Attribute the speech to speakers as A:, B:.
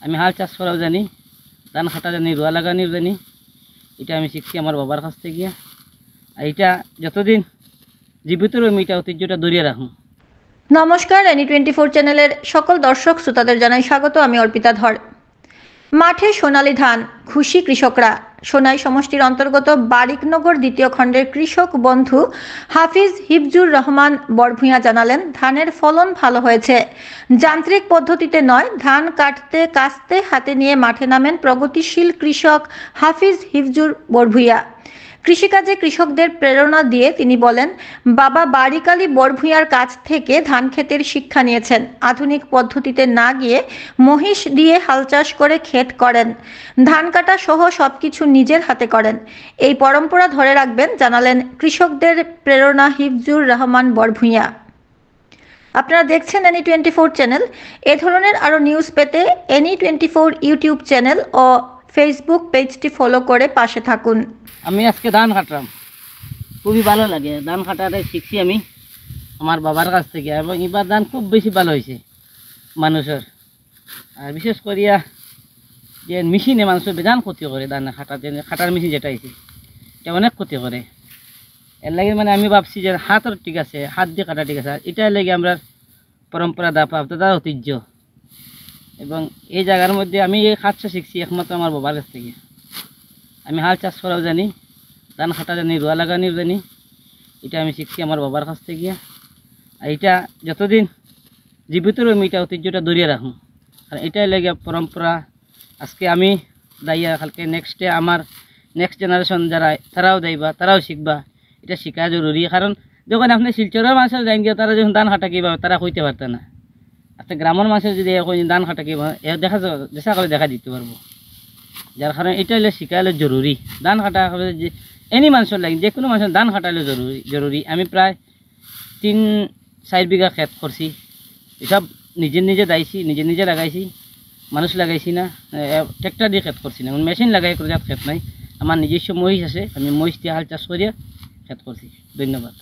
A: আমি হাল চাষ করাও জানি, ধান কাটা জানি, রোয়া লাগানিও জানি। এটা আমি শিখছি আমার বাবার কাছ থেকে। আর এটা যতদিন জীবিত রইম এটা ঐতিহ্যটা ধরিয়ে রাখুন।
B: নমস্কার, NE24 চ্যানেলের সকল দর্শক শ্রোতাদের জানাই স্বাগত। আমি অর্পিতা ধর। মাঠে সোনালী ধান, খুশি কৃষকরা। সোনাই সমষ্টির অন্তর্গত বারিকনগর দ্বিতীয় খণ্ডের কৃষক বন্ধু হাফিজ হিফজুর রহমান বরভূঁইয়া জানালেন, ধানের ফলন ভালো হয়েছে। যান্ত্রিক পদ্ধতিতে নয়, ধান কাস্তে হাতে নিয়ে মাঠে নামেন প্রগতিশীল কৃষক হাফিজ হিফজুর বরভূঁইয়া। কৃষিকাজে কৃষকদের প্রেরণা দিয়ে তিনি বলেন, বাবা বারিক আলী বরভূঁইয়ার কাছ থেকে ধান ক্ষেতের শিক্ষা নিয়েছেন। আধুনিক পদ্ধতিতে না গিয়ে মহিষ দিয়ে হাল চাষ করে ক্ষেত করেন, ধান কাটা সহ সবকিছু নিজের হাতে করেন। এই পরম্পরা ধরে রাখবেন জানালেন কৃষকদের প্রেরণা হিফজুর রহমান বরভূঁইয়া। আপনারা দেখছেন NE24 চ্যানেল। এ ধরনের আরও নিউজ পেতে NE24 ইউটিউব চ্যানেল ও ফেসবুক পেজটি ফলো করে পাশে থাকুন।
A: আমি আজকে ধান কাটলাম, খুবই ভালো লাগে। ধান কাটাটা শিখছি আমি আমার বাবার কাছ থেকে, এবং এবার ধান খুব বেশি ভালো হয়েছে মানুষের। আর বিশেষ করিয়া যে মেশিনে মানুষের বেজান ক্ষতি করে, ধান কাটার মেশিন যেটা হয়েছে এটা অনেক ক্ষতি করে। এর লাগে মানে আমি ভাবছি যে হাতের ঠিক আছে, হাত দিয়ে কাটা ঠিক আছে। আর এটার লাগে আমরা পরম্পরা দাদার ঐতিহ্য। এবং এই জায়গার মধ্যে আমি এই কাজটা শিখছি একমাত্র আমার বাবার কাছ থেকে। আমি হাল চাষ করাও জানি, ধান কাটা জানি, রোয়া লাগানিও জানি। এটা আমি শিখছি আমার বাবার কাছ থেকে। আর এটা যতদিন জীবিত রইম এটা ঐতিহ্যটা ধরিয়ে রাখুন। আর এটাই লাগে পরম্পরা। আজকে আমি দাইয়া, কালকে নেক্সটে আমার নেক্সট জেনারেশন যারা তারাও দাইবা, তারাও শিখবা। এটা শেখা জরুরি। কারণ যখন আপনি শিলচরের মানুষের যাই গিয়ে তারা যখন ধান কাটা কীভাবে তারা কইতে পারত না। আপনি গ্রামের মানুষের যদি ধান কাটা কীভাবে দেখা করে দেখা দিতে পারবো। যার কারণে এটা হলে শিখা হলে জরুরি। ধান কাটা যে এনি মানুষের লাগে, যে কোনো মানুষের ধান কাটা হলে জরুরি। আমি প্রায় 3-4 বিঘা ক্ষেত করছি। এসব নিজে দাইছি, নিজে লাগাইছি, মানুষ লাগাইছি না, ট্রেক্টর দিয়ে ক্ষেত করছি না, মেশিন লাগাই করে ক্ষেত নাই। আমার নিজস্ব মহিষ আছে, আমি মহিষ দিয়ে হাল চাষ করিয়া ক্ষেত করছি। ধন্যবাদ।